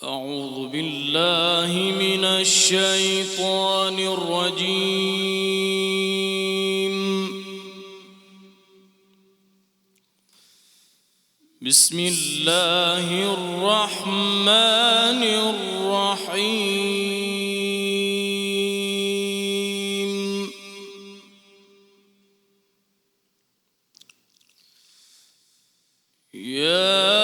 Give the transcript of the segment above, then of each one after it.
أعوذ بالله من الشيطان الرجيم. بسم الله الرحمن الرحيم. يا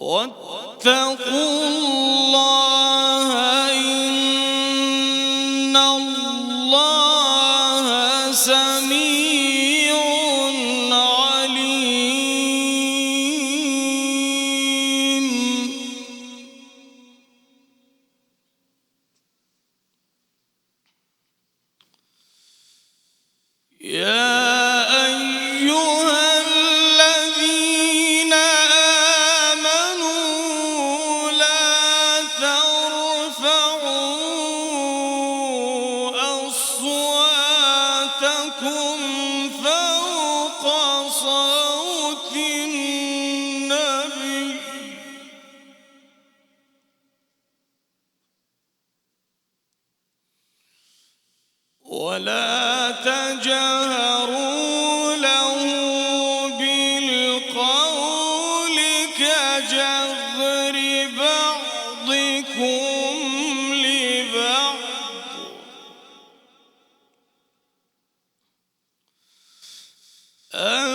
واتقوا الله إن الله سميع عليم. يا ولا تجهروا له بالقول كجهر بعضكم لبعض أن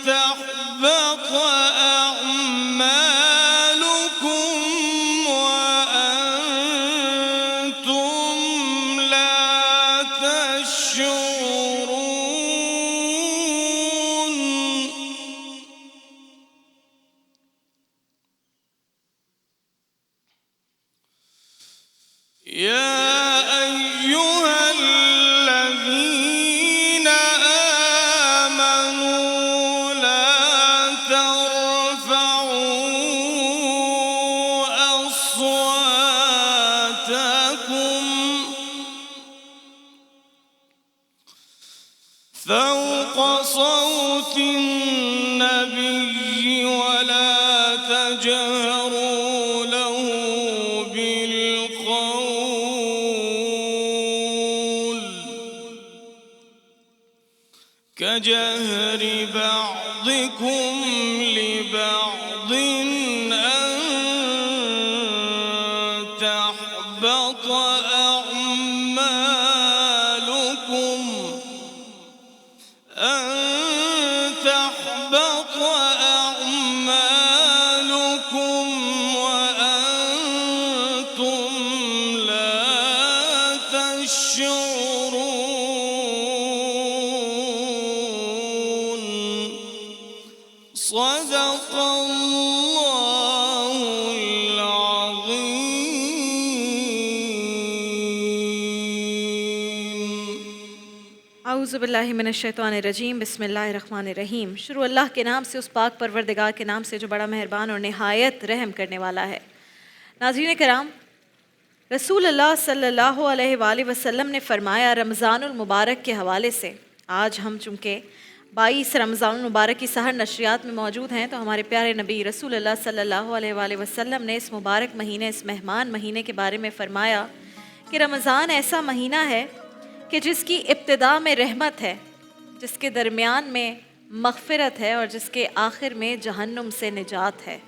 تحبط أعمالكم وأنتم لا تشعرون. يا أيها الذين آمنوا لا ترفعوا أصواتكم فوق صوت النبي ولا تجهروا له بالقول كجهر بعضكم لبعض أن تحبط أعمالكم وأنتم لا تشعرون. صدق الله العظيم. اعوذ باللہ من الشیطان الرجیم. بسم اللہ الرحمن الرحیم. شروع اللہ کے نام سے، اس پاک پروردگار کے نام سے جو بڑا مہربان اور نہایت رحم کرنے والا ہے. ناظرین کرام، رسول اللہ صلی اللہ علیہ وآلہ وسلم نے فرمایا رمضان المبارک کے حوالے سے، آج ہم چونکہ 22 رمضان المبارک کی سحر نشریات میں موجود ہیں، تو ہمارے پیارے نبی رسول اللہ صلی اللہ علیہ وآلہ وسلم نے اس مبارک مہینے، اس مہمان مہینے کے بارے میں فرمایا کہ رمضان ایسا مہینہ ہے کہ جس کی ابتدا میں رحمت ہے، جس کے درمیان میں مغفرت ہے اور جس کے آخر میں جہنم سے نجات ہے.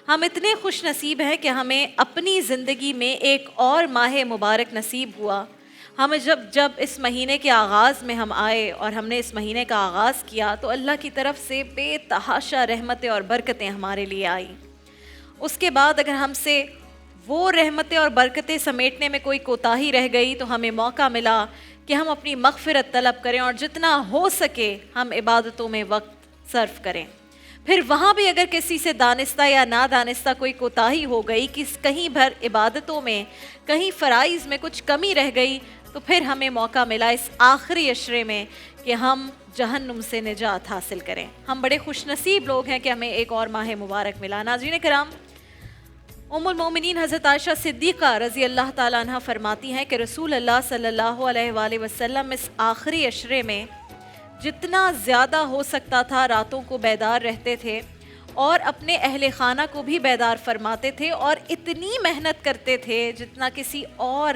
ہم اتنے خوش نصیب ہیں کہ ہمیں اپنی زندگی میں ایک اور ماہ مبارک نصیب ہوا. ہمیں جب اس مہینے کے آغاز میں ہم آئے اور ہم نے اس مہینے کا آغاز کیا تو اللہ کی طرف سے بے تحاشا رحمتیں اور برکتیں ہمارے لیے آئیں. اس کے بعد اگر ہم سے وہ رحمتیں اور برکتیں سمیٹنے میں کوئی کوتاہی رہ گئی تو ہمیں موقع ملا کہ ہم اپنی مغفرت طلب کریں اور جتنا ہو سکے ہم عبادتوں میں وقت صرف کریں. پھر وہاں بھی اگر کسی سے دانستہ یا نادانستہ کوئی کوتاہی ہو گئی، کہیں بھر عبادتوں میں، کہیں فرائض میں کچھ کمی رہ گئی، تو پھر ہمیں موقع ملا اس آخری عشرے میں کہ ہم جہنم سے نجات حاصل کریں۔ ہم بڑے خوش نصیب لوگ ہیں کہ ہمیں ایک اور ماہ مبارک ملا۔ ناظرین کرام، ام المومنین حضرت عائشہ صدیقہ رضی اللہ تعالیٰ عنہ فرماتی ہیں کہ رسول اللہ صلی اللہ علیہ وآلہ وسلم اس آخری عشرے میں جتنا زیادہ ہو سکتا تھا راتوں کو بیدار رہتے تھے اور اپنے اہل خانہ کو بھی بیدار فرماتے تھے، اور اتنی محنت کرتے تھے جتنا کسی اور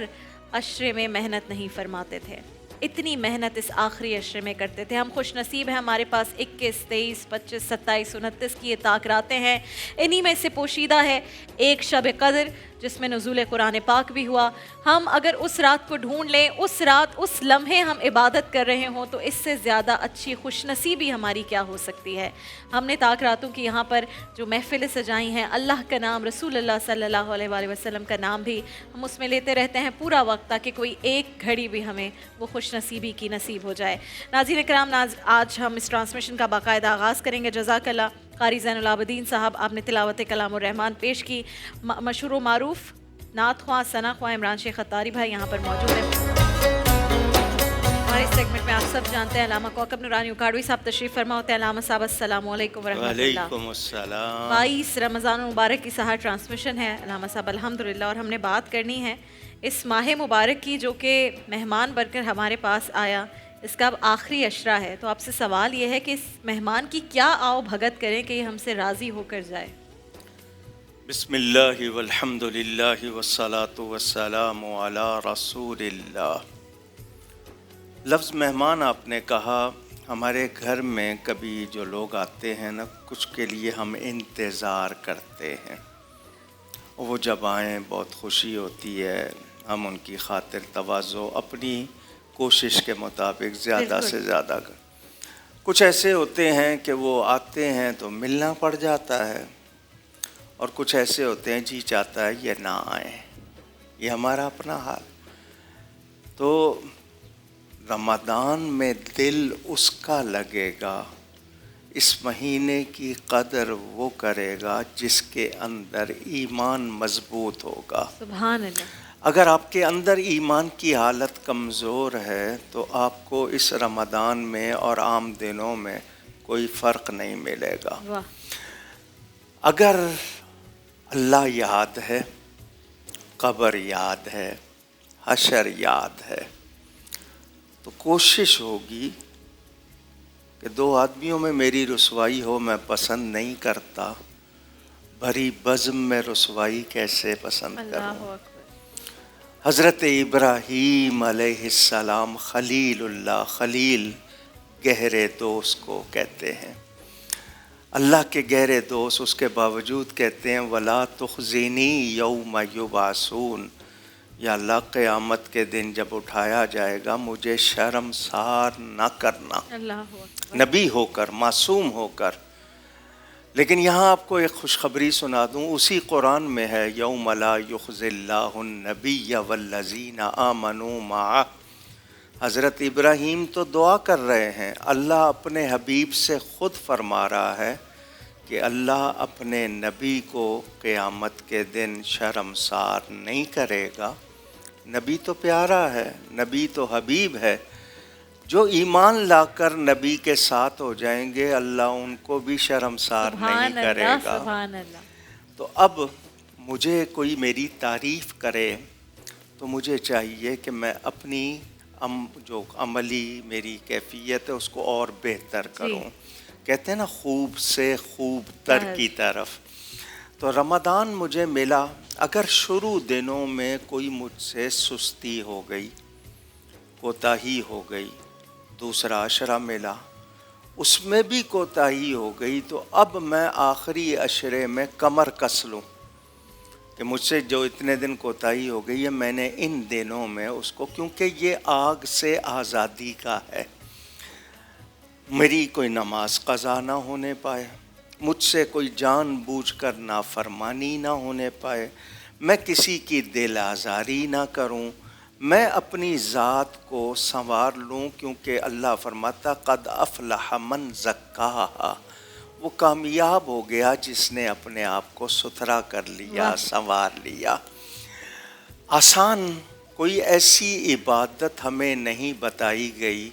عشرے میں محنت نہیں فرماتے تھے۔ اتنی محنت اس آخری عشرے میں کرتے تھے۔ ہم خوش نصیب ہیں، ہمارے پاس 21، 23، 25، 27، 29 کی یہ طاق راتیں ہیں۔ انہی میں سے پوشیدہ ہے ایک شب قدر جس میں نزول قرآن پاک بھی ہوا۔ ہم اگر اس رات کو ڈھونڈ لیں، اس رات، اس لمحے ہم عبادت کر رہے ہوں، تو اس سے زیادہ اچھی خوش نصیبی ہماری کیا ہو سکتی ہے۔ ہم نے طاق راتوں کی یہاں پر جو محفلیں سجائی ہیں، اللہ کا نام، رسول اللہ صلی اللہ علیہ وآلہ وسلم کا نام بھی ہم اس میں لیتے رہتے ہیں پورا وقت، تاکہ کوئی ایک گھڑی بھی ہمیں وہ خوش نصیبی کی نصیب ہو جائے۔ ناظرین کرام، آج ہم اس ٹرانسمیشن کا باقاعدہ آغاز کریں گے۔ جزاک اللہ قاری زین العابدین صاحب، آپ نے تلاوت کلام الرحمن پیش کی۔ مشہور و معروف نعت خواں، ثنا خواں عمران شیخ اتاری بھائی یہاں پر موجود ہیں۔ ہمارے اس سیگمنٹ میں آپ سب جانتے ہیں علامہ کوکب نورانی اکاڑوی صاحب تشریف فرما ہوتے ہیں۔ علامہ صاحب السلام علیکم ورحمۃ اللہ۔ وعلیکم السلام۔ 22 رمضان المبارک کی سحر ٹرانسمیشن ہے علامہ صاحب الحمدللہ، اور ہم نے بات کرنی ہے اس ماہ مبارک کی جو کہ مہمان بن کر ہمارے پاس آیا، اس کا اب آخری عشرہ ہے۔ تو آپ سے سوال یہ ہے کہ اس مہمان کی کیا آؤ بھگت کریں کہ یہ ہم سے راضی ہو کر جائے؟ بسم اللہ والحمد للہ والصلاة والسلام علی رسول اللہ۔ لفظ مہمان آپ نے کہا، ہمارے گھر میں کبھی جو لوگ آتے ہیں نا، کچھ کے لیے ہم انتظار کرتے ہیں، وہ جب آئیں بہت خوشی ہوتی ہے، ہم ان کی خاطر تواضع اپنی کوشش کے مطابق زیادہ سے زیادہ کچھ ایسے ہوتے ہیں کہ وہ آتے ہیں تو ملنا پڑ جاتا ہے، اور کچھ ایسے ہوتے ہیں جی چاہتا ہے یہ نہ آئیں، یہ ہمارا اپنا حال۔ تو رمضان میں دل اس کا لگے گا، اس مہینے کی قدر وہ کرے گا جس کے اندر ایمان مضبوط ہوگا۔ سبحان اللہ۔ اگر آپ کے اندر ایمان کی حالت کمزور ہے تو آپ کو اس رمضان میں اور عام دنوں میں کوئی فرق نہیں ملے گا۔ واہ۔ اگر اللہ یاد ہے، قبر یاد ہے، حشر یاد ہے، تو کوشش ہوگی کہ دو آدمیوں میں میری رسوائی ہو، میں پسند نہیں کرتا، بھری بزم میں رسوائی کیسے پسند کروں۔ اللہ اکبر۔ حضرت ابراہیم علیہ السلام خلیل اللہ، خلیل گہرے دوست کو کہتے ہیں، اللہ کے گہرے دوست، اس کے باوجود کہتے ہیں وَلَا تُخْزِنِي يَوْمَ يُبْعَثُونَ، یا اللہ قیامت کے دن جب اٹھایا جائے گا مجھے شرمسار نہ کرنا، اللہ اکبر۔ نبی ہو کر، معصوم ہو کر۔ لیکن یہاں آپ کو ایک خوشخبری سنا دوں، اسی قرآن میں ہے یوم لا یخزی اللہ النبی والذین آمنوا معہ۔ حضرت ابراہیم تو دعا کر رہے ہیں، اللہ اپنے حبیب سے خود فرما رہا ہے کہ اللہ اپنے نبی کو قیامت کے دن شرمسار نہیں کرے گا۔ نبی تو پیارا ہے، نبی تو حبیب ہے، جو ایمان لا کر نبی کے ساتھ ہو جائیں گے اللہ ان کو بھی شرمسار نہیں کرے گا۔ سبحان اللہ۔ تو اب مجھے کوئی میری تعریف کرے تو مجھے چاہیے کہ میں اپنی جو عملی میری کیفیت ہے اس کو اور بہتر کروں۔ کہتے ہیں نا خوب سے خوب تر کی طرف۔ تو رمضان مجھے ملا، اگر شروع دنوں میں کوئی مجھ سے سستی ہو گئی، کوتاہی ہو گئی، دوسرا عشرہ ملا اس میں بھی کوتاہی ہو گئی، تو اب میں آخری عشرے میں کمر کس لوں کہ مجھ سے جو اتنے دن کوتاہی ہو گئی ہے میں نے ان دنوں میں اس کو، کیونکہ یہ آگ سے آزادی کا ہے، میری کوئی نماز قضا نہ ہونے پائے، مجھ سے کوئی جان بوجھ کر نافرمانی نہ ہونے پائے، میں کسی کی دل آزاری نہ کروں، میں اپنی ذات کو سنوار لوں، کیونکہ اللہ فرماتا قد افلح من زکاہا وہ کامیاب ہو گیا جس نے اپنے آپ کو ستھرا کر لیا, سنوار لیا. آسان کوئی ایسی عبادت ہمیں نہیں بتائی گئی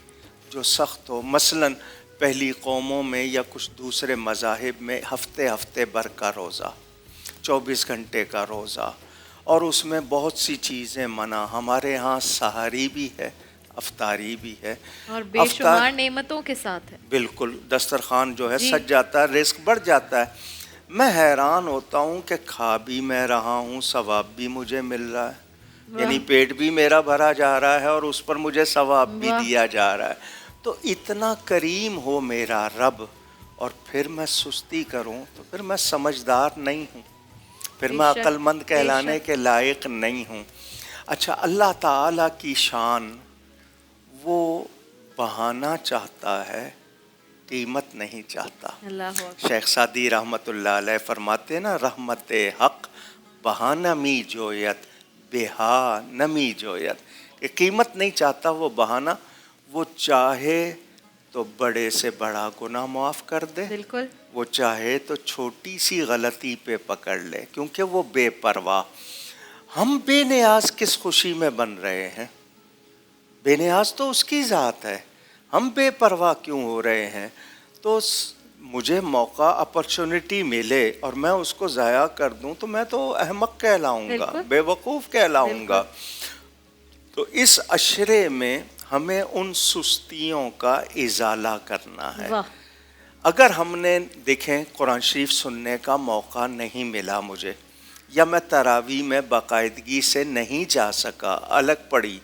جو سخت ہو. مثلاً پہلی قوموں میں یا کچھ دوسرے مذاہب میں ہفتے بھر کا روزہ, 24 گھنٹے کا روزہ, اور اس میں بہت سی چیزیں منع. ہمارے ہاں سحری بھی ہے, افطاری بھی ہے, اور بے شمار نعمتوں کے ساتھ ہے. بالکل, دسترخوان جو ہے سج جاتا ہے, رزق بڑھ جاتا ہے. میں حیران ہوتا ہوں کہ کھا بھی میں رہا ہوں, ثواب بھی مجھے مل رہا ہے, یعنی پیٹ بھی میرا بھرا جا رہا ہے اور اس پر مجھے ثواب بھی دیا جا رہا ہے. تو اتنا کریم ہو میرا رب, اور پھر میں سستی کروں تو پھر میں سمجھدار نہیں ہوں, پھر میں عقل مند کہلانے کے لائق نہیں ہوں. اچھا, اللہ تعالیٰ کی شان, وہ بہانا چاہتا ہے, قیمت نہیں چاہتا. شیخ سعدی رحمت اللہ علیہ فرماتے ہیں نا, رحمت حق بہانہ می جویت بہا نمی جویت, کہ قیمت نہیں چاہتا وہ بہانہ. وہ چاہے تو بڑے سے بڑا گناہ معاف کر دے, بالکل, وہ چاہے تو چھوٹی سی غلطی پہ پکڑ لے, کیونکہ وہ بے پرواہ. ہم بے نیاز کس خوشی میں بن رہے ہیں؟ بے نیاز تو اس کی ذات ہے, ہم بے پرواہ کیوں ہو رہے ہیں؟ تو مجھے موقع, اپرچونٹی ملے اور میں اس کو ضائع کر دوں تو میں تو احمق کہلاؤں گا, بے وقوف کہلاؤں گا. تو اس عشرے میں ہمیں ان سستیوں کا ازالہ کرنا ہے. اگر ہم نے, دیکھیں, قرآن شریف سننے کا موقع نہیں ملا مجھے, یا میں تراویح میں باقاعدگی سے نہیں جا سکا, الگ پڑی,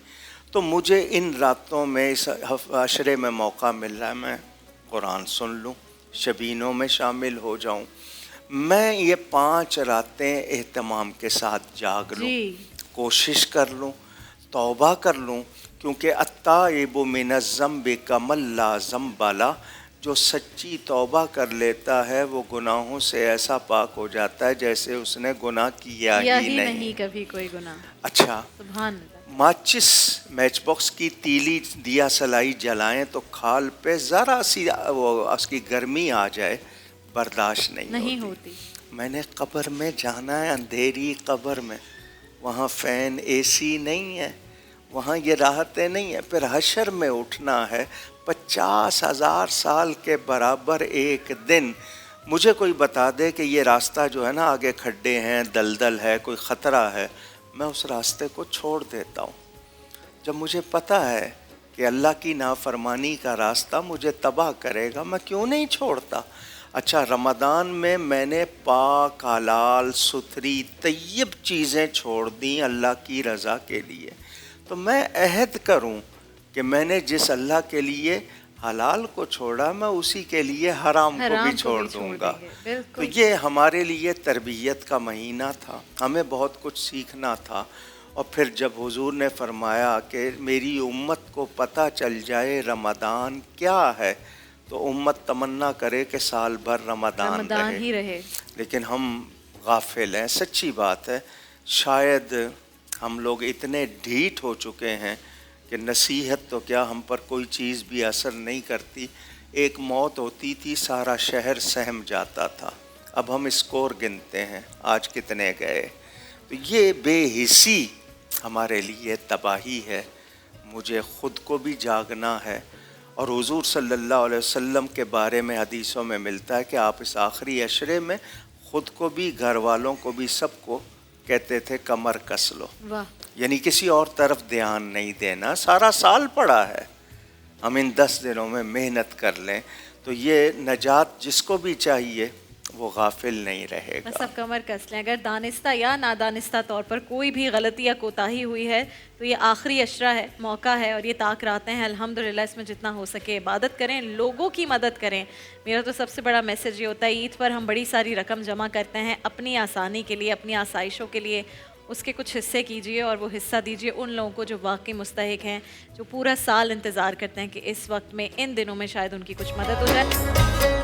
تو مجھے ان راتوں میں, اس عشرے میں موقع مل رہا ہے, میں قرآن سن لوں, شبینوں میں شامل ہو جاؤں. میں یہ 5 راتیں اہتمام کے ساتھ جاگ لوں, کوشش کر لوں, توبہ کر لوں, کیونکہ التائب من الذنب کمن لا ذنب لہ, جو سچی توبہ کر لیتا ہے وہ گناہوں سے ایسا پاک ہو جاتا ہے جیسے اس نے گناہ کیا ہی نہیں کبھی کوئی گناہ. اچھا, سبحان اللہ. ماچس, میچ باکس کی تیلی دیا سلائی جلائیں تو کھال پہ ذرا سی اس کی گرمی آ جائے, برداشت نہیں ہوتی. میں نے قبر میں جانا ہے, اندھیری قبر میں, وہاں فین اے سی نہیں ہے, وہاں یہ راحتیں نہیں ہیں. پھر حشر میں اٹھنا ہے, 50,000 سال کے برابر ایک دن. مجھے کوئی بتا دے کہ یہ راستہ جو ہے نا, آگے کھڈے ہیں, دلدل ہے, کوئی خطرہ ہے, میں اس راستے کو چھوڑ دیتا ہوں. جب مجھے پتہ ہے کہ اللہ کی نافرمانی کا راستہ مجھے تباہ کرے گا, میں کیوں نہیں چھوڑتا. اچھا, رمضان میں میں نے پاک, حلال, ستھری, طیب چیزیں چھوڑ دیں اللہ کی رضا کے لیے, تو میں عہد کروں کہ میں نے جس اللہ کے لیے حلال کو چھوڑا, میں اسی کے لیے حرام کو بھی چھوڑ دوں گا. تو یہ ہمارے لیے تربیت کا مہینہ تھا, ہمیں بہت کچھ سیکھنا تھا. اور پھر جب حضور نے فرمایا کہ میری امت کو پتہ چل جائے رمضان کیا ہے, تو امت تمنا کرے کہ سال بھر رمضان ہی رہے. لیکن ہم غافل ہیں, سچی بات ہے. شاید ہم لوگ اتنے ڈھیٹ ہو چکے ہیں کہ نصیحت تو کیا, ہم پر کوئی چیز بھی اثر نہیں کرتی. ایک موت ہوتی تھی, سارا شہر سہم جاتا تھا, اب ہم اسکور گنتے ہیں, آج کتنے گئے. تو یہ بے حسی ہمارے لیے تباہی ہے. مجھے خود کو بھی جاگنا ہے, اور حضور صلی اللہ علیہ وسلم کے بارے میں حدیثوں میں ملتا ہے کہ آپ اس آخری عشرے میں خود کو بھی, گھر والوں کو بھی, سب کو کہتے تھے کمر کس لو. یعنی کسی اور طرف دھیان نہیں دینا, سارا سال پڑا ہے, ہم ان 10 دنوں میں محنت کر لیں. تو یہ نجات جس کو بھی چاہیے وہ غافل نہیں رہے گا. بس اب کمر کس لیں. اگر دانستہ یا نادانستہ طور پر کوئی بھی غلطی یا کوتاہی ہوئی ہے تو یہ آخری عشرہ ہے, موقع ہے, اور یہ طاق راتیں ہیں. الحمدللہ اس میں جتنا ہو سکے عبادت کریں, لوگوں کی مدد کریں. میرا تو سب سے بڑا میسج یہ ہوتا ہے, عید پر ہم بڑی ساری رقم جمع کرتے ہیں اپنی آسانی کے لیے, اپنی آسائشوں کے لیے, اس کے کچھ حصے کیجئے اور وہ حصہ دیجئے ان لوگوں کو جو واقعی مستحق ہیں, جو پورا سال انتظار کرتے ہیں کہ اس وقت میں, ان دنوں میں شاید ان کی کچھ مدد ہو جائے.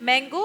Mango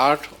8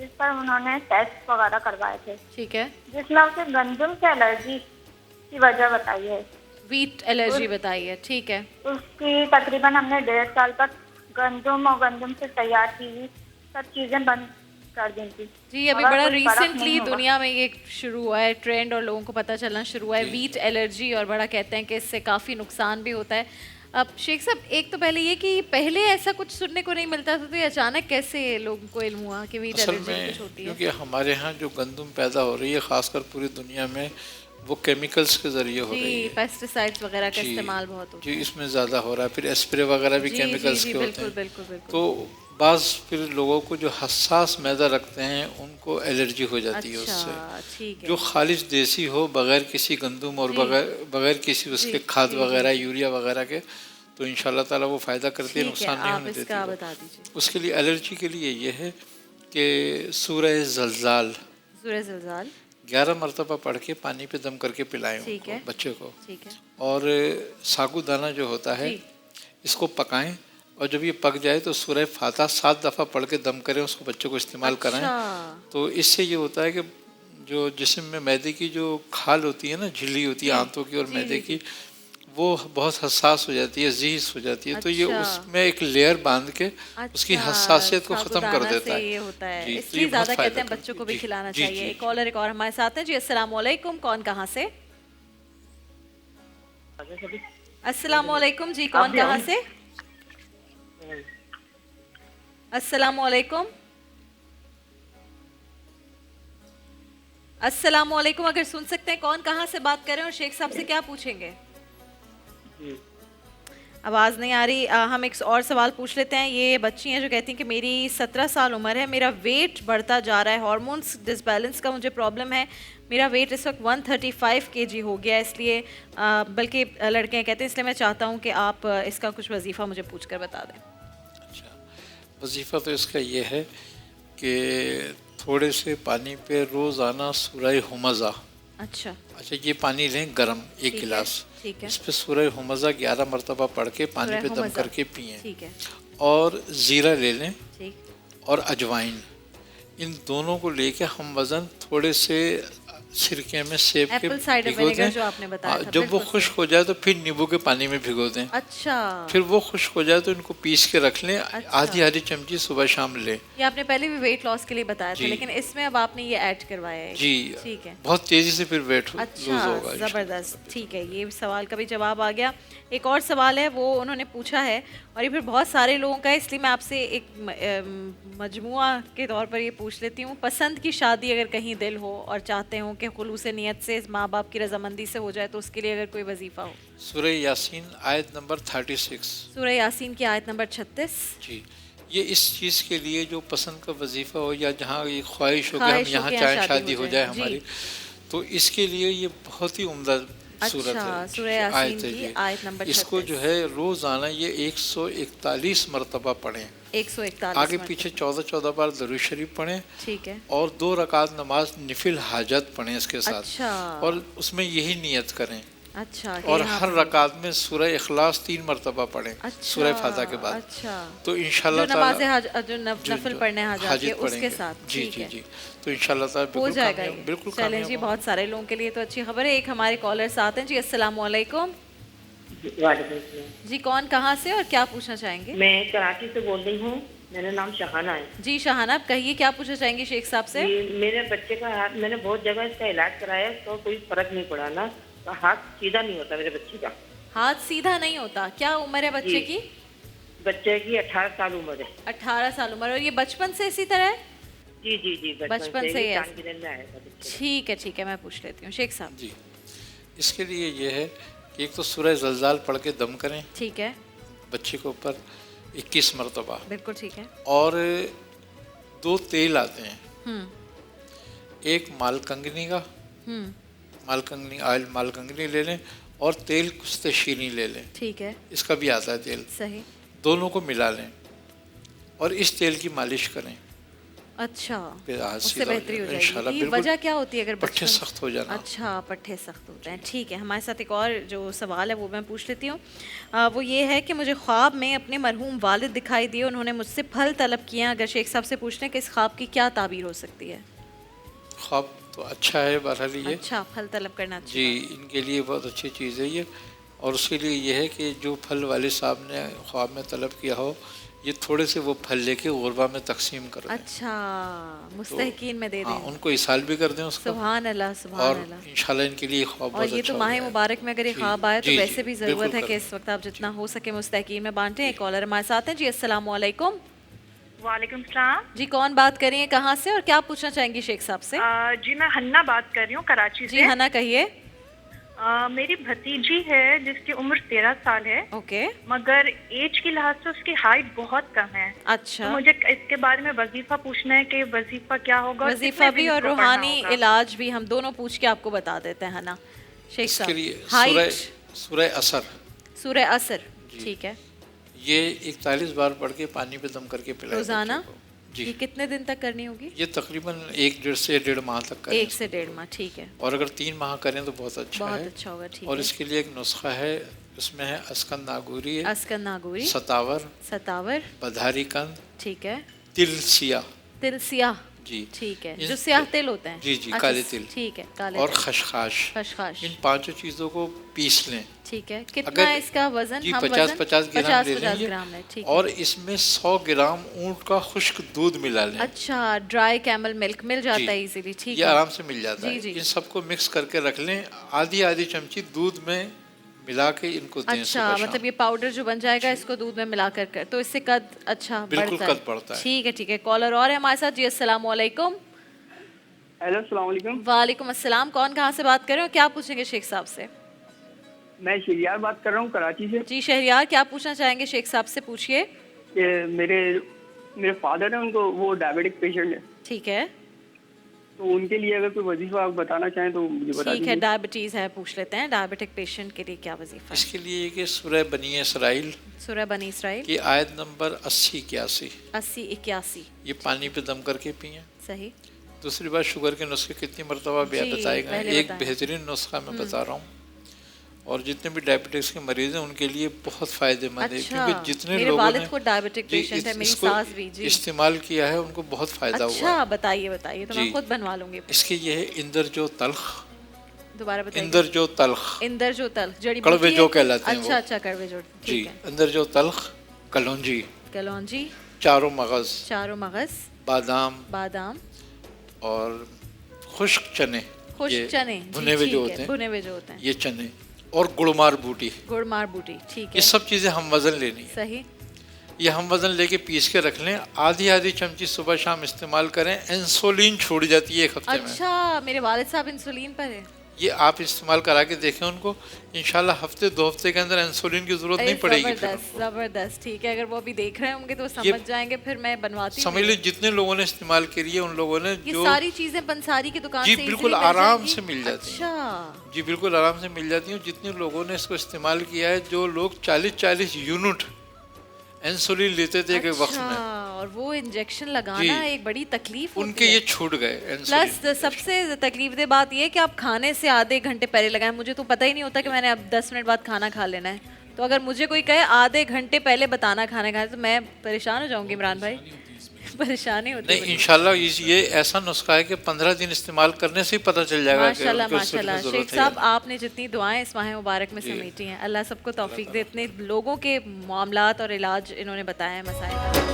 جس پر انہوں نے ٹیسٹ وغیرہ کروائے تھے، ٹھیک ہے. جس میں اسے گندم سے الرجی کی وجہ بتائی ہے. ویٹ الرجی بتائی ہے. ٹھیک ہے. اس کی تقریباً ہم نے 1.5 سال تک گندم اور گندم سے تیار کی ہوئی سب چیزیں بند کر دی تھی. جی ابھی مگر بڑا کوئی فرق ریسنٹلی نہیں ہوا. دنیا میں یہ شروع ہوا ہے ٹرینڈ اور لوگوں کو پتہ چلنا شروع ہوا ہے ویٹ الرجی، اور بڑا کہتے ہیں کہ اس سے کافی نقصان بھی ہوتا ہے. اب شیخ صاحب ایک تو پہلے یہ کہ پہلے ایسا کچھ سننے کو نہیں ملتا تھا، تو یہ اچانک کیسے لوگوں کو علم ہوا کہ ویٹ اصل الرجی میں کچھ ہوتی ہے؟ کیونکہ ہمارے ہاں جو گندم پیدا ہو رہی ہے خاص کر پوری دنیا میں وہ کیمیکلز کے ذریعے ہو رہی جی ہے. پیسٹی سائڈس وغیرہ کا جی استعمال بہت ہوتا ہے. جی اس میں زیادہ ہو رہا ہے. پھر اسپرے وغیرہ بھی جی کیمیکلز جی کے ہوتے بالکل ہیں. بالکل بالکل. تو بعض پھر لوگوں کو جو حساس معدہ رکھتے ہیں ان کو الرجی ہو جاتی ہے اس سے. اچھا ٹھیک ہے. جو خالص دیسی ہو بغیر کسی گندم اور بغیر کسی اس کے کھاد وغیرہ یوریا وغیرہ کے، تو ان شاء اللہ تعالیٰ وہ فائدہ کرتی ہے، نقصان نہیں ہونے دیتی. آپ بتا دیجیے. اس کے لیے الرجی کے لیے یہ ہے کہ سورہ زلزال سورہ زلزال 11 مرتبہ پڑھ کے پانی پہ دم کر کے پلائیں ان ٹھیک کو، ہے. بچے کو. ٹھیک ہے. اور ساگو دانہ جو ہوتا ہے جی. اس کو پکائیں، اور جب یہ پک جائے تو سورہ فاتحہ 7 دفعہ پڑھ کے دم کریں، اس کو بچوں کو استعمال کرائیں. تو اس سے یہ ہوتا ہے کہ جو جسم میں معدے کی جو کھال ہوتی ہے نا، جھلی ہوتی ہے آنتوں کی اور معدے کی، وہ بہت حساس ہو جاتی ہے، ذیس ہو جاتی ہے. تو یہ اس میں ایک لیئر باندھ کے اس کی حساسیت کو ختم کر دیتا ہے. یہ ہوتا ہے. جی اس لیے زیادہ کہتے ہیں بچوں کو بھی کھلانا جی چاہیے. ایک کالر ایک اور ہمارے ساتھ ہیں. جی السلام علیکم، کون کہاں سے؟ السلام علیکم جی، کون کہاں سے؟ السلام علیکم. السلام علیکم. اگر سن سکتے ہیں کون کہاں سے بات کر رہے ہیں اور شیخ صاحب سے کیا پوچھیں گے؟ آواز نہیں آ رہی. ہم ایک اور سوال پوچھ لیتے ہیں. یہ بچی ہیں جو کہتی ہیں کہ میری 17 سال عمر ہے، میرا ویٹ بڑھتا جا رہا ہے، ہارمونس ڈسبیلنس کا مجھے پرابلم ہے، میرا ویٹ اس وقت 135 kg ہو گیا، اس لیے بلکہ لڑکے کہتے ہیں اس لیے میں چاہتا ہوں کہ آپ اس کا کچھ وظیفہ مجھے پوچھ کر بتا دیں. اچھا، وظیفہ تو اس کا یہ ہے کہ تھوڑے سے پانی پہ روزانہ سورہ ہمزہ، اچھا یہ پانی لیں گرم 1 گلاس، اس پہ سورہ ہمزہ 11 مرتبہ پڑھ کے پانی پہ دم کر کے پئیں. اور زیرہ لے لیں اور اجوائن، ان دونوں کو لے کے ہم وزن تھوڑے سے سرکے میں سیب کے بھگو دیں. جب وہ خشک ہو جائے تو پھر نیبو کے پانی میں بھگو دیں. اچھا. پھر وہ خشک ہو جائے تو ان کو پیس کے رکھ لیں. آدھی چمچی صبح شام لیں. یہ آپ نے پہلے بھی ویٹ لاس کے لیے بتایا تھا، لیکن اس میں اب آپ نے یہ ایڈ کروایا ہے. جی ٹھیک ہے، بہت تیزی سے پھر ویٹ لوز ہوگا. زبردست. ٹھیک ہے، یہ سوال کا بھی جواب آ گیا. ایک اور سوال ہے وہ انہوں نے پوچھا ہے، اور یہ پھر بہت سارے لوگوں کا ہے، اس لیے میں آپ سے ایک مجموعہ کے طور پر یہ پوچھ لیتی ہوں. پسند کی شادی اگر کہیں دل ہو اور چاہتے ہوں کہ خلوص نیت سے ماں باپ کی رضامندی سے ہو جائے، تو اس کے لیے اگر کوئی وظیفہ ہو؟ سورہ یاسین آیت نمبر 36. سورہ یاسین کی آیت نمبر 36. جی، یہ اس چیز کے لیے جو پسند کا وظیفہ ہو، یا جہاں یہ خواہش ہو کہ ہم یہاں چاہیں شادی ہو جائے ہماری، تو اس کے لیے یہ بہت ہی عمدہ صورت ہے. سورہ یاسین کی آیت نمبر 36. اس کو جو ہے روزانہ یہ 141 مرتبہ پڑھیں. 141 آگے پیچھے 14 بار درود شریف پڑھیں. ٹھیک ہے. اور 2 رکعت نماز نفل حاجت پڑھیں اس کے ساتھ. اور اس میں یہی نیت کریں. اچھا. اور ہر رکعت میں سورہ اخلاص 3 مرتبہ پڑھیں سورہ فاتحہ کے بعد. تو انشاءاللہ تعالی جو نفل پڑھنے حاجت کے اس کے ساتھ. جی جی جی، تو انشاءاللہ تعالی ہو جائے گا. بالکل. چلیں جی، بہت سارے لوگوں کے لیے تو اچھی خبر ہے. ایک ہمارے کالر ساتھ ہیں. جی السلام علیکم. وعلیکم السلام جی، کون کہاں سے اور کیا پوچھنا چاہیں گے؟ میں کراچی سے بول رہی ہوں، میرا نام شہانہ ہے. جی شہانہ، آپ کہیے کیا پوچھنا چاہیں گے شیخ صاحب سے؟ میرے بچے کا ہاتھ، میں نے بہت جگہ اس کا علاج کرایا تو کوئی فرق نہیں پڑا نا، ہاتھ سیدھا نہیں ہوتا میرے بچے کا. ہاتھ سیدھا نہیں ہوتا؟ کیا عمر ہے بچے کی؟ بچے کی 18 سال عمر ہے. 18 سال عمر. اور یہ بچپن سے اسی طرح ہے؟ جی جی جی، بچپن سے ہی ہے. ٹھیک ہے، میں پوچھ لیتی ہوں شیخ صاحب. جی، اس کے لیے یہ ہے کہ ایک تو سورہ زلزال پڑھ کے دم کریں. ٹھیک ہے. بچے کے اوپر 21 مرتبہ. بالکل ٹھیک ہے. اور 2 تیل آتے ہیں، ایک مالکنگنی کا، مالکنگنی آئل، مالکنگنی لے لیں، اور تیل کشت شیریں لے لیں. ٹھیک ہے. اس کا بھی آتا ہے تیل. صحیح. دونوں کو ملا لیں اور اس تیل کی مالش کریں. اچھا پھر آج اس سے سیدھا بہتری ہو جائے انشاءاللہ گی. یہ بالکل. وجہ کیا ہوتی ہے اگر پٹھے بچپن سخت ہو جانا. اچھا پٹھے سخت ہوتے ہیں. ٹھیک ہے, ہمارے ساتھ ایک اور جو سوال ہے وہ میں پوچھ لیتی ہوں. وہ یہ ہے کہ مجھے خواب میں اپنے مرحوم والد دکھائی دیے, انہوں نے مجھ سے پھل طلب کیے ہیں. اگر شیخ صاحب سے پوچھ لیں کہ اس خواب کی کیا تعبیر ہو سکتی ہے؟ خواب تو اچھا ہے بہرحال یہ. اچھا, پھل طلب کرنا اچھی جی, ان کے لیے بہت اچھی چیز ہے یہ. اور اس کے لیے یہ ہے کہ جو پھل والد صاحب نے خواب میں طلب کیا ہو, یہ تھوڑے سے وہ پھل لے کے غربا میں تقسیم کر دیں. اچھا, مستحقین میں دے دیں. ہاں, ان کو اصال بھی کر دیں اس کو. سبحان اللہ, اور سبحان اللہ. انشاءاللہ ان کے لیے خواب اور بہت یہ اچھا تو ماہ ہوگا. مبارک میں اگر یہ خواب آئے تو جی, ویسے بھی ضرورت بالکل ہے کہ کریں. اس وقت آپ جتنا ہو سکے مستحقین میں بانٹیں. ایک کالر ہمارے ساتھ ہیں. جی السلام علیکم. وعلیکم السلام. جی کون بات کر رہی ہیں, کہاں سے, اور کیا پوچھنا چاہیں گی شیخ صاحب سے؟ جی میں ہنّا بات کر رہی ہوں کراچی سے. جی ہنا کہیے. میری بھتیجی ہے جس کی عمر 13 سال ہے, اوکے, مگر ایج کے لحاظ سے اس کی ہائٹ بہت کم ہے. اچھا. تو مجھے اس کے بارے میں وظیفہ پوچھنا ہے کہ وظیفہ کیا ہوگا, اور وظیفہ کتنے بھی دن اور اس کو پڑھنا روحانی ہوگا؟ علاج بھی ہم دونوں پوچھ کے آپ کو بتا دیتے ہیں ہنا. شیخ اس کے صاحب لیے ہائٹ سورہ اثر, سورہ اثر, ٹھیک ہے, یہ 41 بار پڑھ کے پانی پہ دم کر کے پلائیں روزانہ. بچے کو. جی, یہ کتنے دن تک کرنی ہوگی؟ یہ تقریباً 1 سے 1.5 ماہ تک کریں. 1 سے 1.5 ماہ, ٹھیک ہے, اور اگر 3 ماہ کریں تو بہت اچھا بہت ہے. اچھا ہوگا. ٹھیک اور ہے. اس کے لیے ایک نسخہ ہے, اس میں ہے اسکن ناگوری ہے, اسکن ناگوری, ستاور, ستاور, بدھاری کند, ٹھیک ہے, تل سیاہ, تل سیاہ, جی, ٹھیک ہے, ان جو سیاہ تل ہوتے ہیں. جی جی, اچھا, کالے تل, ٹھیک ہے, کالے اور تل, خشخاش, خشخاش, ان 5 چیزوں کو پیس لیں. ٹھیک ہے. کتنا اگر ہے اس کا وزن؟ جی ہم 50 گرام لے لیں گے, گرام ہے, ٹھیک ہے. اور اس میں 100 گرام اونٹ کا خشک دودھ ملا لیں. اچھا, ڈرائی کیمل ملک مل جاتا ہے ایزیلی, ٹھیک یہ ہے, آرام سے مل جاتا ہے. جی. ان سب کو مکس کر کے رکھ لیں, آدھی چمچی دودھ میں ملا کے ان کو دیں. اچھا, مطلب یہ پاؤڈر جو بن جائے گا اس کو دودھ میں ملا کر تو اس سے قد اچھا بالکل بڑھتا ہے. قد بڑھتا ہے. ٹھیک ہے, ٹھیک ہے. کالر اور ہے ہمارے ساتھ. جی السلام علیکم. ہیلو, السلام علیکم. وعلیکم السلام. کون کہاں سے بات کر رہے ہو, کیا پوچھیں گے شیخ صاحب سے؟ میں شہریار بات کر رہا ہوں کراچی سے. جی شہریار, کیا پوچھنا چاہیں گے شیخ صاحب سے, پوچھیے. کہ میرے فادر ہیں, ان کو وہ ڈائبیٹک پیشنٹ ہے, ٹھیک ہے, تو ان کے لیے اگر کوئی وظیفہ آپ بتانا چاہیں تو مجھے بتا ٹھیک ہے. دیجیے. ڈائبٹیز ہے, پوچھ لیتے ہیں. ڈائبٹک پیشنٹ کے لیے کیا وظیفہ اس ہے؟ کے لیے کہ سورہ بنی اسرائیل سورہ بنی اسرائیل کی آیت نمبر 80-81 80-81, یہ پانی پہ دم کر کے پئیں. صحیح. دوسری بات, شوگر کے نسخے کتنی مرتبہ جی بتائے گئے. پہلے ایک بتائیں. بہترین نسخہ میں بتا رہا ہوں, اور جتنے بھی ڈائبٹکس کے مریض ہیں ان کے لیے بہت فائدہ مند ہے. اچھا, کیونکہ جتنے میرے لوگوں والد نے کو ڈائبٹک پیشنٹ ہے, میری اس کو ساس بھی. جی استعمال کیا ہے ان کو بہت فائدہ ہوا. اچھا, بتائیے بتائیے, تو میں جی. خود بنوا لوں گی. اس کے یہ ہے اندر جو تلخ, دوبارہ بتائیے. اندر جو تلخ, اندر جو تلخ جڑی کڑوے بوٹی جو ہے؟ کہلاتے ہیں اچھا وہ. اچھا, کڑوے جو, جی, ٹھیک ہے. اندر جو تلخ, کلونجی, کلونجی, چاروں مغز, چاروں مغز, بادام, بادام, اور خشک چنے, خشک چنے, بھنے ہوئے جو ہوتے ہیں, بھنے ہوئے جو ہوتے ہیں, یہ چنے, اور گڑمار بوٹی. گڑ مار بوٹی, ٹھیک ہے. یہ سب چیزیں ہم وزن لینی ہے. صحیح. یہ ہم وزن لے کے پیس کے رکھ لیں. آدھی چمچی صبح شام استعمال کریں. انسولین چھوڑ جاتی ہے 1 ہفتے میں. اچھا, میرے والد صاحب انسولین پر ہے. یہ آپ استعمال کرا کے دیکھیں ان کو, انشاءاللہ 1-2 ہفتے کے اندر انسولین کی ضرورت نہیں پڑے گی. زبردست, زبردست, ٹھیک ہے. اگر وہ ابھی دیکھ رہے ہوں گے تو سمجھ جائیں گے, پھر میں بنواتی ہوں. سمجھ لیں جتنے لوگوں نے استعمال کری ہے ان لوگوں نے یہ جو ساری چیزیں پنساری کی دکان جی سے بالکل easily مل آرام جائیں گی؟ سے مل جاتی ہیں. اچھا, جی بالکل آرام سے مل جاتی ہیں. جتنے لوگوں نے اس کو استعمال کیا ہے, جو لوگ 40 یونٹ انسولین لیتے تھے ایک وقت میں, اور وہ انجیکشن لگانا ایک بڑی تکلیف ان کے یہ چھوٹ گئے. پلس سب سے تکلیف دہ بات یہ ہے کہ آپ کھانے سے آدھے گھنٹے پہلے لگائیں. مجھے تو پتہ ہی نہیں ہوتا کہ میں نے اب 10 منٹ بعد کھانا کھا لینا ہے, تو اگر مجھے کوئی کہے آدھے گھنٹے پہلے بتانا کھانا کھانا, تو میں پریشان ہو جاؤں گی. عمران بھائی, پریشانی ہوتی ہے. نہیں, انشاءاللہ یہ ایسا نسخہ ہے کہ 15 دن استعمال کرنے سے ہی پتہ چل جائے گا. ماشاءاللہ ماشاءاللہ. شیخ صاحب, آپ نے جتنی دعائیں اس ماہ مبارک میں سمیٹی ہیں, اللہ سب کو توفیق دے. اتنے لوگوں کے معاملات اور علاج انہوں نے بتایا ہے, مسائل.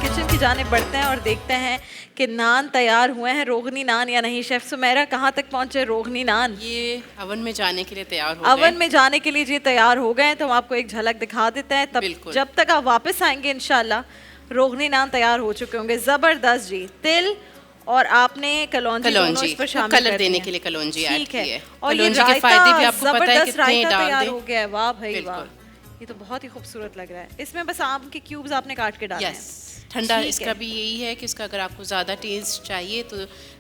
کچن کی جانب بڑھتے ہیں اور دیکھتے ہیں کہ نان تیار ہوئے ہیں, روغنی نان یا نہیں. شیف سمیرا, کہاں تک پہنچے روغنی نان؟ یہ اون میں جانے کے لیے تیار ہو گئے. اون میں جانے کے لیے جی تیار ہو گئے ہیں, تو ہم آپ کو ایک جھلک دکھا دیتے ہیں. تب جب تک آپ واپس آئیں گے انشاءاللہ روغنی نان تیار ہو چکے ہوں گے. زبردست جی. تل اور آپ نے کلونجی پر شامل کلر دینے کے لیے کلونجی ایڈ کی ہے. اور یہ کلونجی کے فائدے بھی آپ کو پتہ ہے زبردست کتنے رائتا ڈال تیار دیں. ہو گیا ہے. واہ بھائی واہ, یہ تو بہت ہی خوبصورت لگ رہا ہے. اس میں بس آم کے کیوبز آپ نے کاٹ کے ڈالے ہیں. ٹھنڈا اس کا بھی یہی ہے کہ اس کا اگر آپ کو زیادہ ٹیسٹ چاہیے تو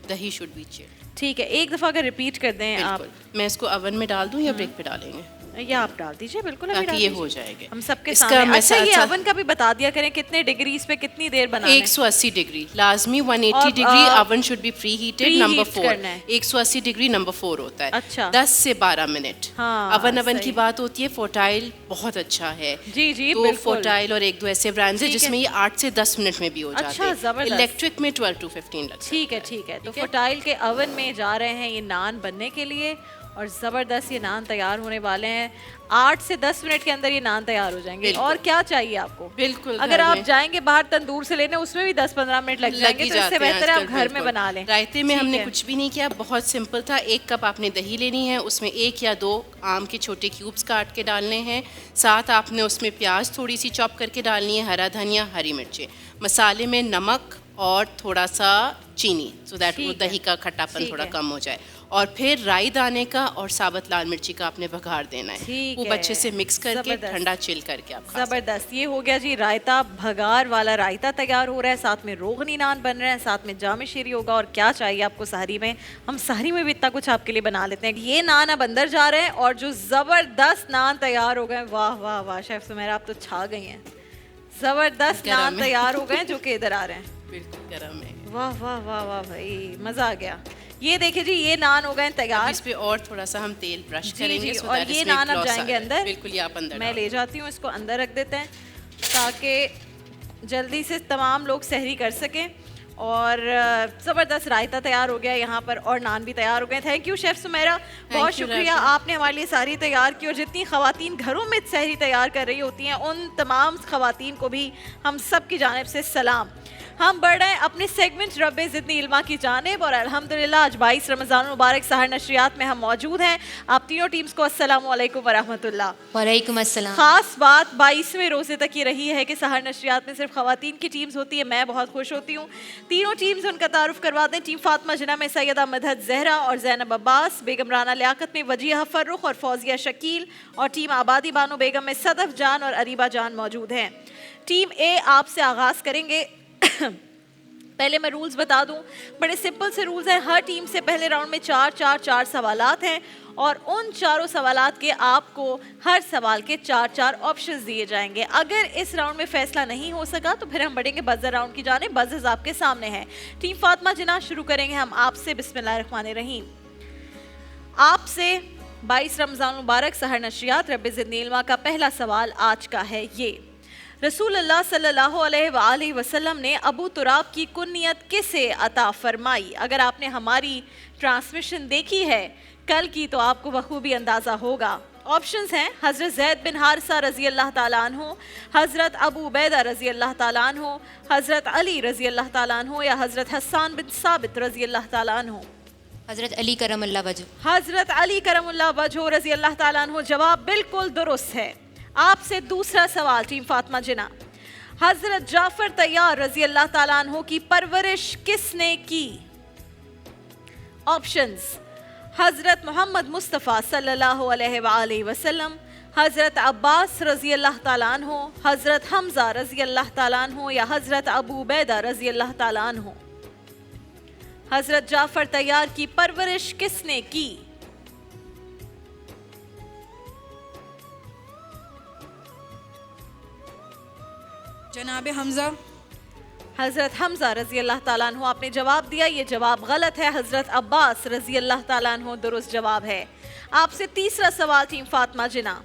دہی شوڈ بی چلڈ. ٹھیک ہے, ایک دفعہ اگر ریپیٹ کر دیں آپ. میں اس کو اوون میں ڈال دوں یا بریک پہ ڈالیں گے؟ یہ آپ ڈال دیجیے بالکل ابھی تاکہ یہ ہو جائے گا ہم سب کے اس کا سامنے. میں اچھا یہ ساتھ- اوون کا بھی بتا دیا کریں کتنے ڈگریز پہ کتنی دیر بنانا ہے. 180 ڈگری لازمی. 180 اور degree oven should be preheated. pre number heat 4 کرنا ہے. 180 ڈگری نمبر 4 ہوتا ہے. اچھا. 10 سے 12 منٹ. ہاں، اوون صحیح. کی بات ہوتی ہے. فورٹائل بہت اچھا ہے. جی جی دو بالکل. فورٹائل اور 1-2 ایسے برانڈز ہیں ٹھیک جس ہے. میں یہ 8 سے 10 منٹ میں بھی ہو جاتے اچھا، ہیں. زبردست. الیکٹرک میں 12 to 15 لگتا ہے. ٹھیک ہے ٹھیک ہے. تو فٹائل کے اوون میں جا رہے ہیں یہ نان بننے کے لیے اور زبردست یہ نان تیار ہونے والے ہیں. 8 سے 10 منٹ کے اندر یہ نان تیار ہو جائیں گے. اور کیا چاہیے آپ کو؟ بالکل. اگر آپ جائیں گے باہر تندور سے لینے اس میں بھی 10-15 منٹ لگ جائیں گے, تو اس سے بہتر ہے آپ گھر میں بنا لیں. رائتے میں ہم نے کچھ بھی نہیں کیا, بہت سمپل تھا. 1 کپ آپ نے دہی لینی ہے, اس میں 1 یا 2 آم کے چھوٹے کیوبس کاٹ کے ڈالنے ہیں. ساتھ آپ نے اس میں پیاز تھوڑی سی چاپ کر کے ڈالنی ہے, ہرا دھنیا, ہری مرچیں. مسالے میں نمک اور تھوڑا سا چینی, سو دیٹ وہ دہی کا کھٹا پن تھوڑا کم ہو جائے. اور پھر رائی دانے کا اور ثابت لال مرچی کا آپ نے بگھار دینا ہے. خوب اچھے سے مکس کر کے ٹھنڈا چل کر کے آپ زبردست. یہ ہو گیا جی رائتا, بھگار والا رائتا تیار ہو رہا ہے, ساتھ میں روغنی نان بن رہے ہیں, ساتھ میں جام شیری ہوگا. اور کیا چاہیے آپ کو سحری میں؟ ہم سحری میں بھی اتنا کچھ آپ کے لیے بنا لیتے ہیں. یہ نان اب اندر جا رہے ہیں اور جو زبردست نان تیار ہو گئے. واہ واہ واہ شیف سمیرا آپ تو چھا گئی ہیں. زبردست نان تیار ہو گئے جو کہ ادھر آ رہے ہیں. بالکل گرم ہے. واہ واہ واہ واہ بھائی مزہ آ گیا. یہ دیکھیں جی یہ نان ہو گئے تیار. اس پہ اور تھوڑا سا ہم تیل برش کریں گے. اور یہ نان اب جائیں گے اندر. بالکل یہ آپ اندر میں لے جاتی ہوں, اس کو اندر رکھ دیتے ہیں تاکہ جلدی سے تمام لوگ سحری کر سکیں. اور زبردست رائتا تیار ہو گیا یہاں پر اور نان بھی تیار ہو گئے. تھینک یو شیف سمیرا, بہت شکریہ, آپ نے ہمارے لیے سحری تیار کی. اور جتنی خواتین گھروں میں سحری تیار کر رہی ہوتی ہیں ان تمام خواتین کو بھی ہم سب کی جانب سے سلام. ہم بڑھ رہے ہیں اپنے سیگمنٹ رب زدنی علما کی جانب, اور الحمدللہ آج 22 رمضان المبارک سحر نشریات میں ہم موجود ہیں. آپ تینوں ٹیمز کو السلام علیکم ورحمۃ اللہ. وعلیکم السلام. خاص بات 22ویں روزے تک یہ رہی ہے کہ سحر نشریات میں صرف خواتین کی ٹیمز ہوتی ہے. میں بہت خوش ہوتی ہوں. تینوں ٹیمز ان کا تعارف کروا دیں. ٹیم فاطمہ جناح میں سیدہ مدحت زہرا اور زینب عباس, بیگم رانا لیاقت میں وجیہہ فرخ اور فوزیہ شکیل, اور ٹیم آبادی بانو بیگم میں صدف جان اور اریبہ جان موجود ہیں. ٹیم اے آپ سے آغاز کریں گے. پہلے میں رولز بتا دوں, بڑے سمپل سے رولز ہیں. ہر ٹیم سے پہلے راؤنڈ میں 4 سوالات ہیں, اور ان 4 سوالات کے آپ کو ہر سوال کے 4 آپشنز دیے جائیں گے. اگر اس راؤنڈ میں فیصلہ نہیں ہو سکا تو پھر ہم بڑھیں گے بزر راؤنڈ کی جانب. بزرز آپ کے سامنے ہیں. ٹیم فاطمہ جناح شروع کریں گے ہم آپ سے. بسم اللہ الرحمن الرحیم. آپ سے 22 رمضان مبارک سحر نشریات رب زدنی علما کا پہلا سوال آج کا ہے یہ: رسول اللہ صلی اللہ علیہ وآلہ وسلم نے ابو تراب کی کنیت کسے عطا فرمائی؟ اگر آپ نے ہماری ٹرانسمیشن دیکھی ہے کل کی تو آپ کو بخوبی اندازہ ہوگا. آپشنز ہیں حضرت زید بن حارثہ رضی اللہ تعالیٰ عنہ, حضرت ابو عبیدہ رضی اللہ تعالیٰ عنہ, حضرت علی رضی اللہ تعالیٰ عنہ, یا حضرت حسان بن ثابت رضی اللہ تعالیٰ عنہ. حضرت علی کرم اللہ وجہ. حضرت علی کرم اللہ وجہ رضی اللہ تعالیٰ عنہ. جواب بالکل درست ہے. آپ سے دوسرا سوال ٹیم فاطمہ جناح. حضرت جعفر طیار رضی اللہ تعالیٰ عنہ کی پرورش کس نے کی؟ آپشنز: حضرت محمد مصطفیٰ صلی اللہ علیہ وآلہ وسلم, حضرت عباس رضی اللہ تعالیٰ عنہ, حضرت حمزہ رضی اللہ تعالیٰ عنہ, یا حضرت ابو عبیدہ رضی اللہ تعالیٰ عنہ. حضرت جعفر طیار کی پرورش کس نے کی؟ جناب حمزہ. حضرت حمزہ رضی اللہ تعالیٰ عنہ آپ نے جواب دیا, یہ جواب غلط ہے. حضرت عباس رضی اللہ تعالیٰ عنہ درست جواب ہے. آپ سے تیسرا سوال team Fatima Jinnah.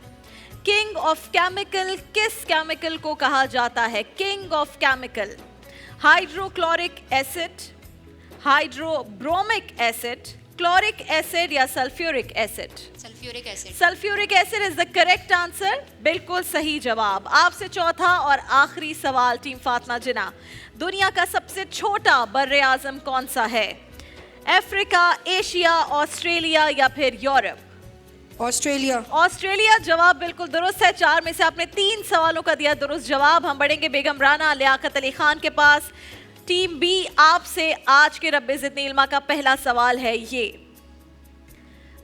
King of chemical کس کیمیکل کو کہا جاتا ہے؟ King of chemical: hydrochloric acid, hydrobromic acid, chloric acid, یا sulphuric acid? Sulphuric acid. Sulphuric acid is the correct answer. بالکل صحیح جواب. آپ سے چوتھا اور آخری سوال ٹیم فاطمہ جناح. دنیا کا سب سے چھوٹا بر اعظم کون سا ہے؟ افریقہ, ایشیا, آسٹریلیا, یا پھر یورپ؟ آسٹریلیا. آسٹریلیا. جواب بالکل درست ہے. 4 میں سے آپ نے 3 سوالوں کا دیا درست جواب. ہم بڑھیں گے بیگم رانا لیاقت علی خان کے پاس. ٹیم بی آپ سے آج کے رب زدنی علما کا پہلا سوال ہے یہ: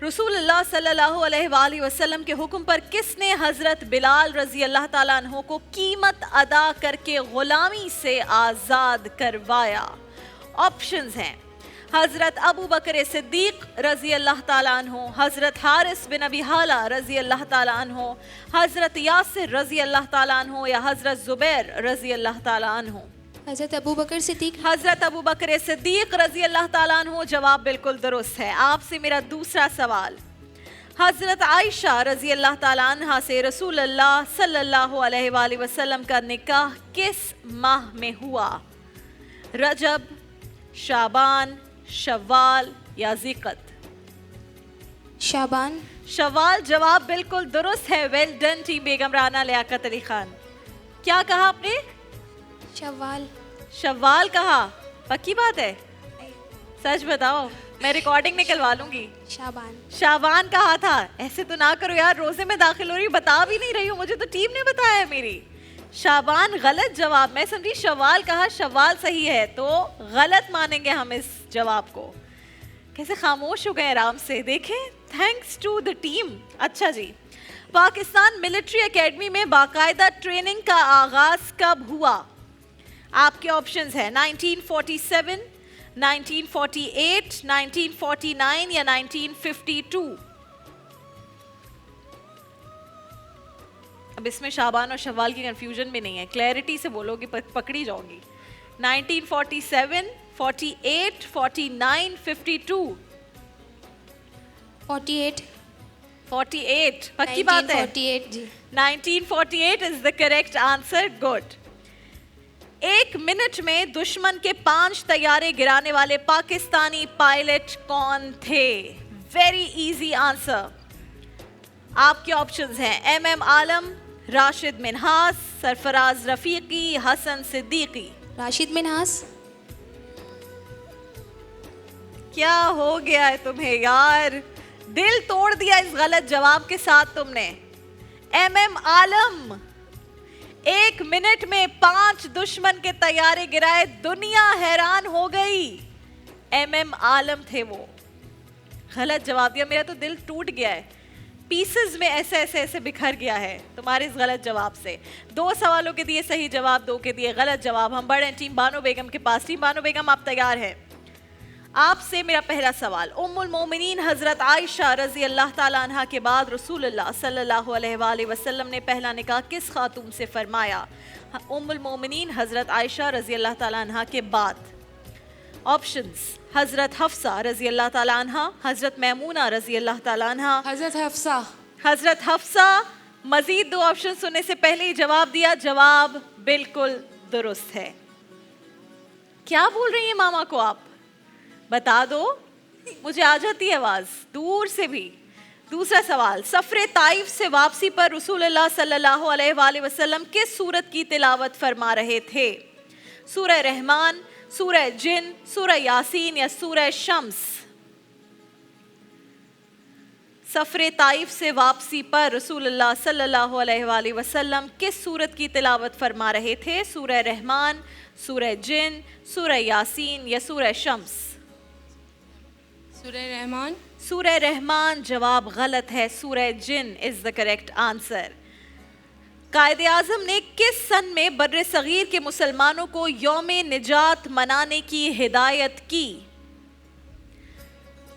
رسول اللہ صلی اللہ علیہ وآلہ وسلم کے حکم پر کس نے حضرت بلال رضی اللہ تعالیٰ عنہ کو قیمت ادا کر کے غلامی سے آزاد کروایا؟ آپشنز ہیں: حضرت ابو بکر صدیق رضی اللہ تعالیٰ عنہ, حضرت حارث بن ابی حالہ رضی اللہ تعالیٰ عنہ, حضرت یاسر رضی اللہ تعالیٰ عنہ یا حضرت زبیر رضی اللہ تعالیٰ عنہ؟ حضرت ابو بکر صدیق. حضرت ابو بکر صدیق رضی اللہ تعالیٰ عنہ, جواب بالکل درست ہے. آپ سے میرا دوسرا سوال, حضرت عائشہ رضی اللہ تعالیٰ عنہ سے رسول اللہ صلی اللہ علیہ وآلہ وسلم کا نکاح کس ماہ میں ہوا؟ رجب, شعبان, شوال یا ذیقعد؟ شعبان. شوال جواب بالکل درست ہے. ویل ڈن ٹیم بیگم رانا لیاقت علی خان. کیا کہا آپ نے؟ شوال. شوال کہا, پکی بات ہے؟ سچ بتاؤ, میں ریکارڈنگ نکلوا لوں گی. شعبان. شعبان کہا تھا. ایسے تو نہ کرو یار, روزے میں داخل ہو رہی, بتا بھی نہیں رہی ہوں, مجھے تو ٹیم نے بتایا ہے میری. شعبان غلط جواب. میں سمجھی شوال کہا, شوال صحیح ہے, تو غلط مانیں گے ہم اس جواب کو. کیسے خاموش ہو گئے آرام سے, دیکھیں, تھینکس ٹو دا ٹیم. اچھا جی, پاکستان ملٹری اکیڈمی میں باقاعدہ ٹریننگ کا آغاز کب ہوا؟ آپ کے آپشنز ہیں 1947, 1948, 1949 یا 1952. اب اس میں شعبان اور شوال کی کنفیوژن بھی نہیں ہے, کلیئرٹی سے بولو گی پکڑی جاؤ گی. 1947, 48, 49, 52. 48. 48 پکی بات ہے. 48 جی. 1948 is the correct answer. Good. 1 minute میں دشمن کے 5 طیارے گرانے والے پاکستانی پائلٹ کون تھے؟ Very easy answer. آپ کے آپشنز ہیں ایم ایم عالم, راشد منہاس, سرفراز رفیقی, حسن صدیقی. راشد منہاس. کیا ہو گیا ہے تمہیں یار, دل توڑ دیا اس غلط جواب کے ساتھ تم نے. ایم ایم عالم 1 منٹ میں 5 دشمن کے طیارے گرائے, دنیا حیران ہو گئی. ایم ایم عالم تھے وہ. غلط جواب دیا, میرا تو دل ٹوٹ گیا ہے, پیسز میں ایسے بکھر گیا ہے تمہارے اس غلط جواب سے. 2 سوالوں کے دیے صحیح جواب, 2 کے دیے غلط جواب. ہم بڑھے ٹیم بانو بیگم کے پاس. ٹیم بانو بیگم آپ تیار ہیں؟ آپ سے میرا پہلا سوال, ام المومنین حضرت عائشہ رضی اللہ تعالیٰ عنہ کے بعد رسول اللہ صلی اللہ علیہ وآلہ وسلم نے پہلا نکاح کس خاتون سے فرمایا؟ ام المومنین حضرت عائشہ رضی اللہ تعالیٰ عنہ کے بعد. آپشنز حضرت حفصہ رضی اللہ تعالیٰ عنہ, حضرت میمونہ رضی اللہ تعالیٰ عنہ. حضرت حفصہ. حضرت حفصہ. مزید 2 آپشن سننے سے پہلے ہی جواب دیا, جواب بالکل درست ہے. کیا بول رہی ہیں ماما کو آپ؟ بتا دو, مجھے آ جاتی ہے آواز دور سے بھی. دوسرا سوال, سفر طائف سے واپسی پر رسول اللہ صلی اللہ علیہ وآلہ وسلم کس سورت کی تلاوت فرما رہے تھے؟ سورہ رحمان, سورہ جن, سورہ یاسین یا سورہ شمس؟ سفر طائف سے واپسی پر رسول اللہ صلی اللہ علیہ وآلہ وسلم کس سورت کی تلاوت فرما رہے تھے؟ سورہ رحمان, سورہ جن, سورہ یاسین یا سورہ شمس؟ سورہ رحمان. سورہ رحمان جواب غلط ہے, سورہ جن از the correct answer. Quaid Azam نے کس سن میں بر صغیر کے مسلمانوں کو یوم نجات منانے کی ہدایت کی؟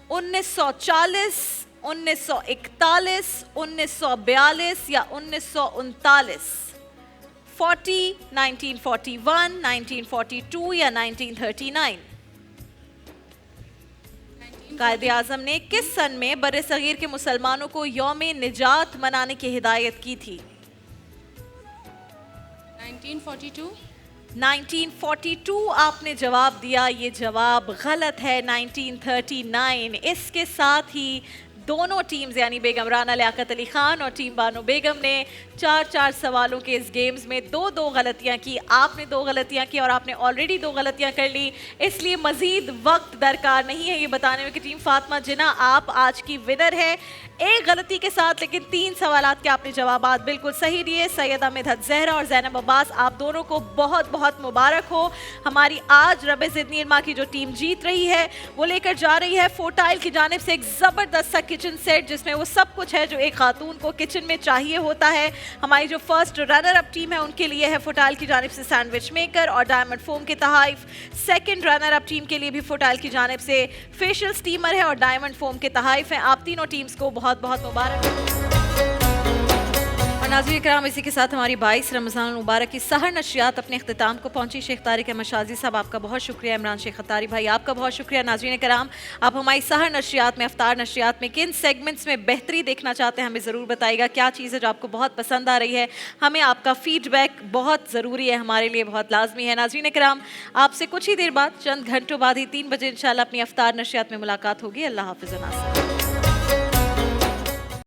1940, 1941, 1942 یا 1939؟ 40, 1941, 1942 یا 1939؟ قائد اعظم نے کس سن میں بر صغیر کے مسلمانوں کو یوم نجات منانے کی ہدایت کی تھی؟ 1942. 1942 آپ نے جواب دیا, یہ جواب غلط ہے. 1939. اس کے ساتھ ہی دونوں ٹیمز یعنی بیگم رانا لیاقت علی خان اور ٹیم بانو بیگم نے 4 سوالوں کے اس گیمز میں 2 غلطیاں کی. آپ نے 2 غلطیاں کی اور آپ نے آلریڈی 2 غلطیاں کر لی, اس لیے مزید وقت درکار نہیں ہے یہ بتانے میں کہ ٹیم فاطمہ جناح آپ آج کی ونر ہے. 1 غلطی کے ساتھ لیکن 3 سوالات کے آپ نے جوابات بالکل صحیح دیے. سیدہ مدحت زہرا اور زینب عباس آپ دونوں کو بہت بہت مبارک ہو. ہماری آج رب زدنی علما کی جو ٹیم جیت رہی ہے وہ لے کر جا رہی ہے فورٹائل کی جانب سے ایک زبردست کچن سیٹ جس میں وہ سب کچھ ہے جو ایک خاتون کو کچن میں چاہیے ہوتا ہے. ہماری جو فرسٹ رنر اپ ٹیم ہے ان کے لیے ہے فوٹال کی جانب سے سینڈوچ میکر اور ڈائمنڈ فوم کے تحائف. سیکنڈ رنر اپ ٹیم کے لیے بھی فوٹال کی جانب سے فیشیل سٹیمر ہے اور ڈائمنڈ فوم کے تحائف ہیں. آپ تینوں ٹیمز کو بہت بہت مبارک. اور ناظرین کرام اسی کے ساتھ ہماری 22 رمضان المبارک کی سحر نشریات اپنے اختتام کو پہنچی. شیخ طارق احمد شاذلی صاحب آپ کا بہت شکریہ. عمران شیخ اتاری بھائی آپ کا بہت شکریہ. ناظرین کرام آپ ہماری سحر نشریات میں افطار نشریات میں کن سیگمنٹس میں بہتری دیکھنا چاہتے ہیں ہمیں ضرور بتائیے گا. کیا چیز ہے جو آپ کو بہت پسند آ رہی ہے؟ ہمیں آپ کا فیڈ بیک بہت ضروری ہے, ہمارے لیے بہت لازمی ہے. ناظرین کرام آپ سے کچھ ہی دیر بعد چند گھنٹوں بعد ہی 3 بجے انشاءاللہ اپنی افطار نشریات میں ملاقات ہوگی. اللہ حافظ و ناصر.